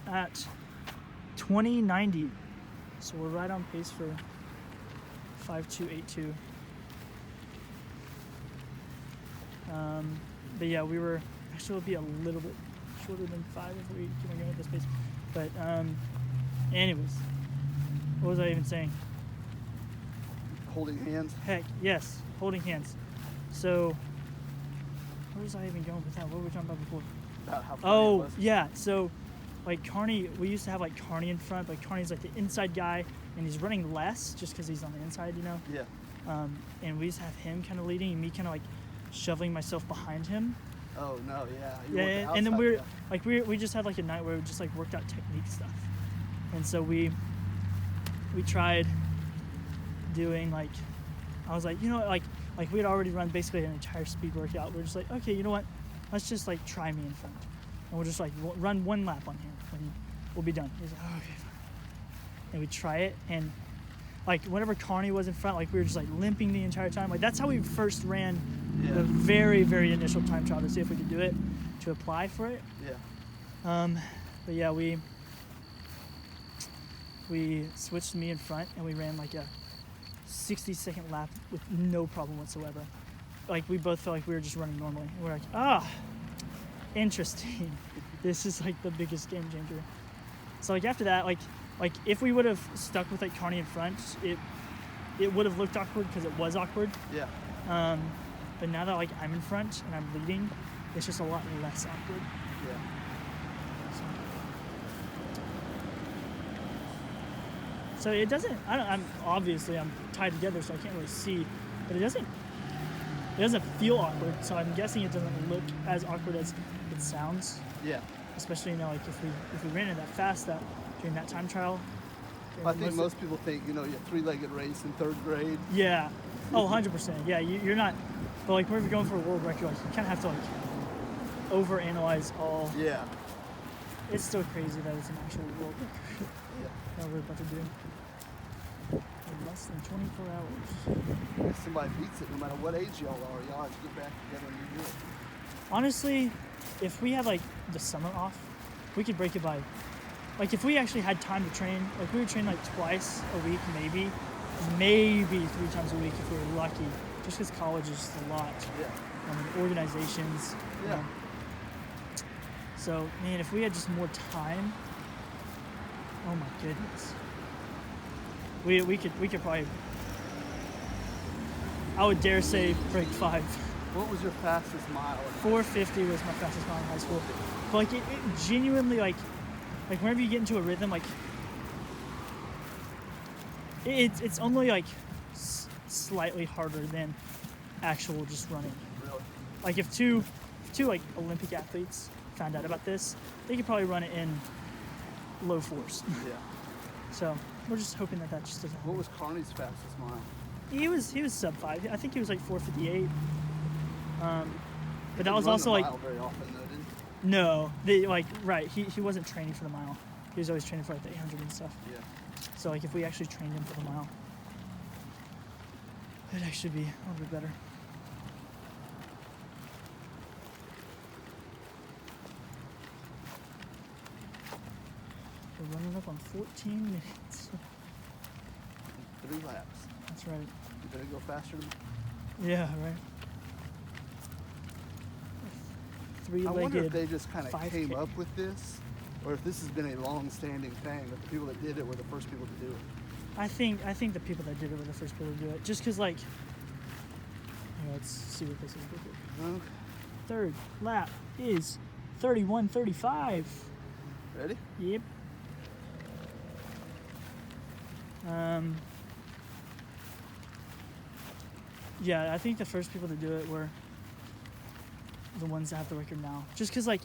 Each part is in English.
at 2090. So we're right on pace for 5282. But yeah, we were actually it'll be a little bit shorter than 5 if we keep on going at this pace. But anyways, what was I even saying? Holding hands. Heck, yes, holding hands. So where was I even going with that? What were we talking about before? About how funny it was. Yeah. So like Carney, we used to have like Carney in front. Like Carney's like the inside guy, and he's running less just because he's on the inside, you know. Yeah. And we used to have him kind of leading, and me kind of like shoveling myself behind him. Oh no, yeah. Yeah, and then we just had like a night where we just like worked out technique stuff, and so we tried doing like, I was like, you know, like we had already run basically an entire speed workout. We're just like, okay, you know what? Let's just like try me in front, and we'll just like run one lap on him, and we'll be done. He's like, oh, okay, fine. And we try it, and like whenever Carney was in front, like we were just like limping the entire time. Like that's how we first ran the very, very initial time trial to see if we could do it, to apply for it. Yeah. But yeah, we switched me in front, and we ran like a 60-second lap with no problem whatsoever. Like we both felt like we were just running normally. And we're like, interesting. This is like the biggest game changer. So like after that, like if we would have stuck with like Carney in front, it would have looked awkward because it was awkward. Yeah. But now that like I'm in front and I'm leading, it's just a lot less awkward. Yeah. So it doesn't. I'm tied together, so I can't really see, but it doesn't feel awkward. So I'm guessing it doesn't look as awkward as it sounds. Yeah. Especially, you know, like if we ran it that fast during that time trial. I think most people think, you know, your 3-legged race in 3rd grade. Yeah. Oh, 100%. Yeah, you're not. But like when we're going for a world record, like you kind of have to like overanalyze all. Yeah. It's still crazy that it's an actual world record. Yeah. That we're about to do in less than 24 hours. If somebody beats it, no matter what age y'all have to get back together and do it. Honestly, if we had like the summer off, we could break it by, like if we actually had time to train, like we would train like twice a week, maybe 3 times a week if we were lucky, just because college is just a lot. Yeah. Organizations. Yeah. You know. So man, if we had just more time, oh my goodness. We could probably, I would dare say, break 5. What was your fastest mile? 450 was my fastest mile in high school. But like it genuinely like whenever you get into a rhythm, like it's only like slightly harder than actual just running. Really? Like if two like Olympic athletes found out about this, they could probably run it in low 4s. Yeah. So we're just hoping that just doesn't happen. What was Carney's fastest mile? He was sub 5. I think he was like 458. But that was Run also the like mile very often though, didn't he? He wasn't training for the mile. He was always training for like the 800 and stuff. Yeah. So like if we actually trained him for the mile, it'd actually be a little bit better. We're running up on 14 minutes. 3 laps. That's right. You better go faster than Yeah, right. I wonder if 3-legged they just kind of 5K. came up with this, or if this has been a long-standing thing, that the people that did it were the first people to do it. I think the people that did it were the first people to do it. Just because, like, let's see what this is. Okay. Third lap is 31:35. Ready? Yep. Yeah, I think the first people to do it were the ones that have the record now. Just because, like,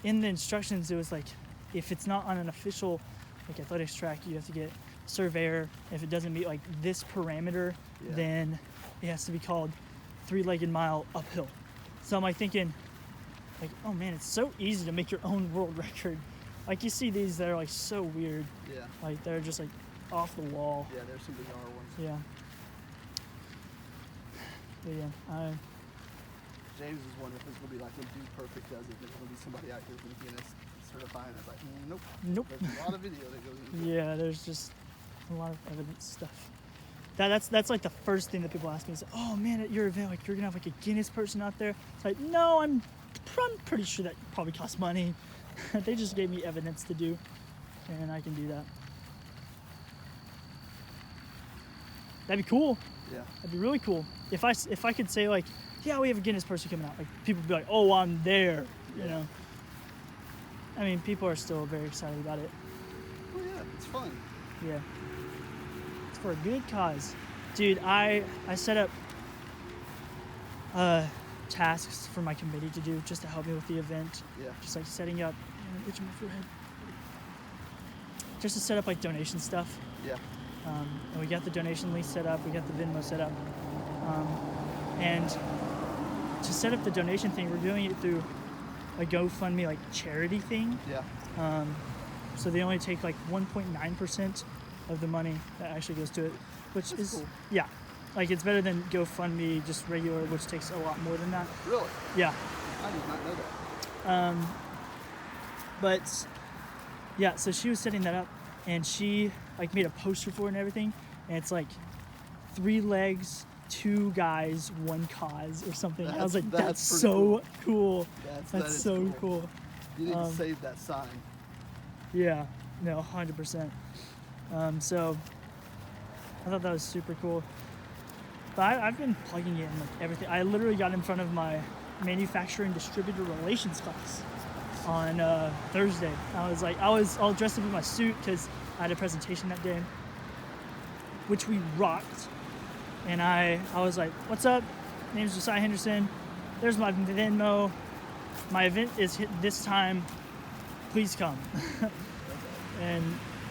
in the instructions, it was like, if it's not on an official, like, athletics track, you have to get a surveyor. If it doesn't meet, like, this parameter, then it has to be called 3-legged mile uphill. So I'm, like, thinking, like, oh, man, it's so easy to make your own world record. Like, you see these that are, like, so weird. Yeah. Like, they're just, like, off the wall. Yeah, there's some bizarre ones. Yeah. But yeah, James is wondering if it's going to be like when Dude Perfect does it. There's going to be somebody out here from Guinness her to find it. Like, nope. Nope. There's a lot of video that goes into it. Yeah, there's just a lot of evidence stuff. That's like the first thing that people ask me is, oh man, at your event, like you're gonna have like a Guinness person out there. It's like, no, I'm pretty sure that probably costs money. They just gave me evidence to do, and I can do that. That'd be cool. Yeah. That'd be really cool. If I could say like, yeah, we have a Guinness person coming out, like people would be like, oh, I'm there. You know. I mean, people are still very excited about it. Well, yeah, it's fun. Yeah. It's for a good cause. Dude, I set up tasks for my committee to do just to help me with the event. Yeah. Just like setting up, itching my forehead. Just to set up like donation stuff. Yeah. And we got the donation link set up, we got the Venmo set up. And to set up the donation thing, we're doing it through a GoFundMe like charity thing. Yeah. So they only take like 1.9% of the money that actually goes to it, which That's is cool. Yeah, like it's better than GoFundMe just regular, which takes a lot more than that. Really? Yeah. I did not know that. But yeah, so she was setting that up, and she like made a poster for it and everything, and it's like 3 legs, 2 guys, 1 cause or something. I was like, that's so cool. That is so cool. You need to save that sign. Yeah, no, 100%. So I thought that was super cool. But I've been plugging it in like everything. I literally got in front of my manufacturing distributor relations class on Thursday. I was all dressed up in my suit because I had a presentation that day, which we rocked. And I was like, what's up? My name's Josiah Henderson. There's my Venmo. My event is hit this time. Please come. And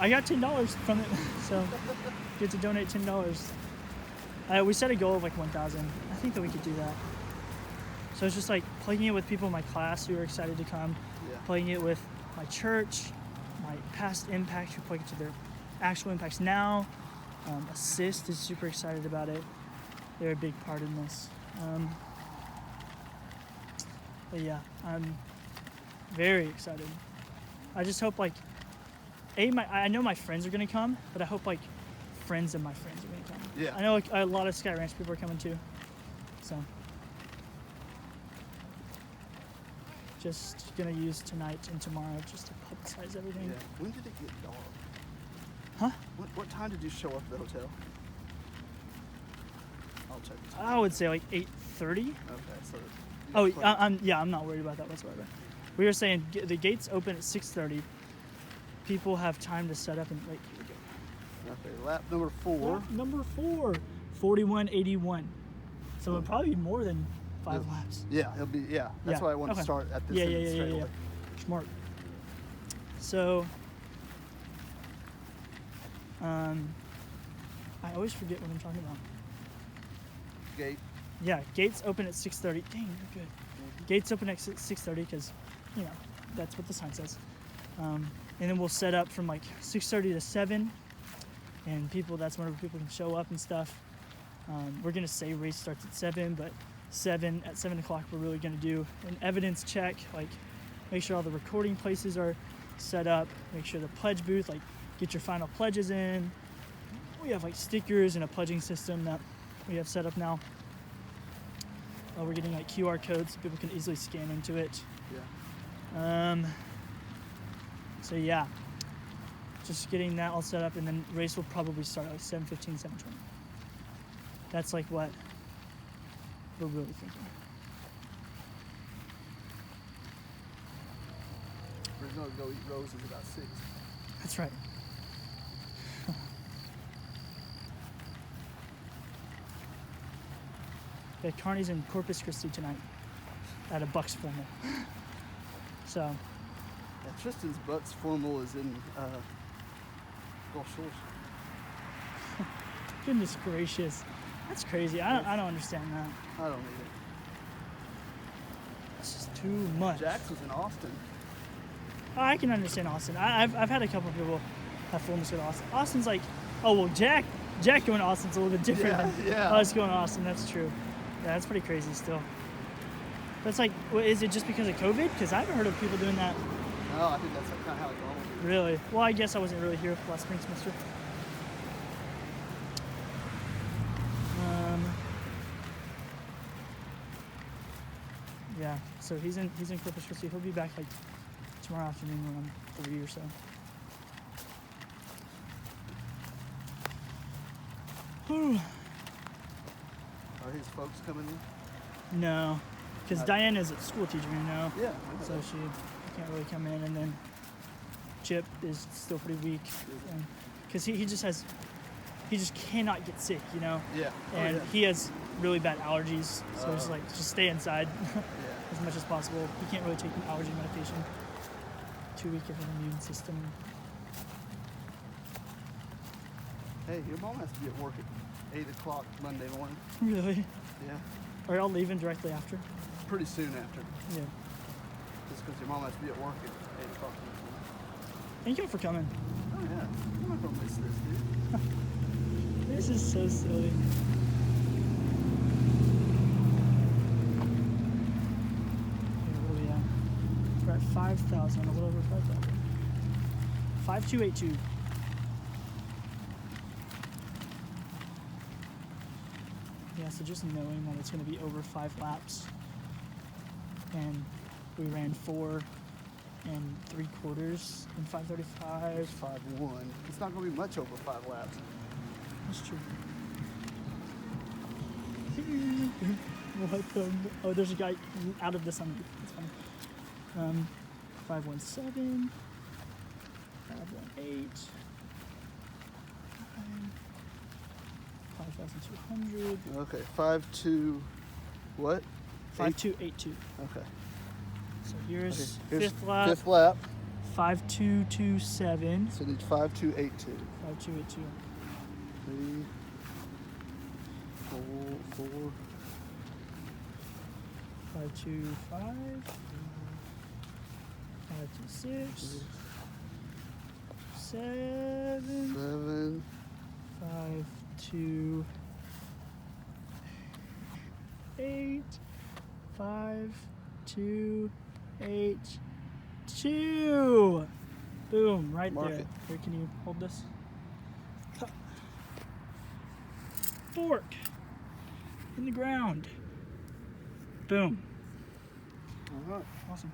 I got $10 from it, so get to donate $10. We set a goal of like 1,000. I think that we could do that. So it's just like plugging it with people in my class who are excited to come, plugging it with my church, my past impacts who plug it to their actual impacts now. Assist is super excited about it. They're a big part in this. But yeah, I'm very excited. I just hope like, I know my friends are gonna come, but I hope like friends of my friends are gonna come. Yeah. I know like a lot of Sky Ranch people are coming too. So just gonna use tonight and tomorrow just to publicize everything. Yeah. When did it get dark? Huh? What time did you show up at the hotel? I'll check. I would say like 8:30. Okay, so. I'm not worried about that whatsoever. We were saying the gates open at 6:30. People have time to set up and wait. Here we go. Okay, lap number 4. Lap number 4, 41.81. So it'll probably be more than 5 laps. Yeah, it'll be. Yeah, that's why I want to start at this. Yeah. Smart. So, I always forget what I'm talking about. Gate. Yeah, gates open at 6:30. Dang, you're good. Gates open at 6:30 because, that's what the sign says. And then we'll set up from like 6:30 to 7, and that's whenever people can show up and stuff. We're gonna say race starts at 7, but at 7 o'clock we're really gonna do an evidence check, like make sure all the recording places are set up, make sure the pledge booth, like get your final pledges in. We have like stickers and a pledging system that we have set up now. We're getting like QR codes so people can easily scan into it. Yeah. So yeah, just getting that all set up, and then race will probably start at like 7:15, 7:20. That's like what we're really thinking. We're gonna go eat roses about 6. That's right. Yeah, Carney's in Corpus Christi tonight at a Bucks formal. So. Yeah, Tristan's Bucks formal is in Gulf Shores. Goodness gracious, that's crazy. I don't understand that. I don't either. It's just too much. Jax was in Austin. Oh, I can understand Austin. I've had a couple of people have formals with Austin. Austin's like, oh well, Jack going to Austin's a little bit different than us going to Austin. That's true. Yeah, that's pretty crazy still. That's like, is it just because of COVID? Because I haven't heard of people doing that No, I think that's kind of how it's always been. Really? Well, I guess I wasn't really here last spring semester. Yeah, so he's in Corpus Christi. He'll be back like tomorrow afternoon around 3 or so. Whew. Are his folks coming in? No, because Diane is a school teacher, you know. Yeah. So she can't really come in, and then Chip is still pretty weak, because he just cannot get sick, you know. Yeah. And he has really bad allergies, so it's like just stay inside Yeah. as much as possible. He can't really take an allergy medication. Too weak of an immune system. Hey, your mom has to be at work at 8 o'clock Monday morning. Really? Yeah. Are y'all leaving directly after? Pretty soon after. Yeah. Just because your mom has to be at work at 8 o'clock. Thank you for coming. Oh yeah. I'm not gonna miss this, dude. This is so silly. We're at 5,000, a little over 5,000. 5282. Yeah, so just knowing that it's going to be over 5 laps, and we ran 4 3/4 in 5:35. 5-1. It's not gonna be much over 5 laps. That's true. What the? Oh, there's a guy out of this on. That's funny. 517, 518, 5,200. Okay. 5-2. What? 5282. Okay. So here's Here's fifth lap. 5th lap. 5227. So need 5-2-8-2. 5282. 3, 4, 525. 526. 7. 7. 528. 5282. Boom, right Mark there. it. Here, can you hold this? Fork in the ground. Boom. All right. Awesome.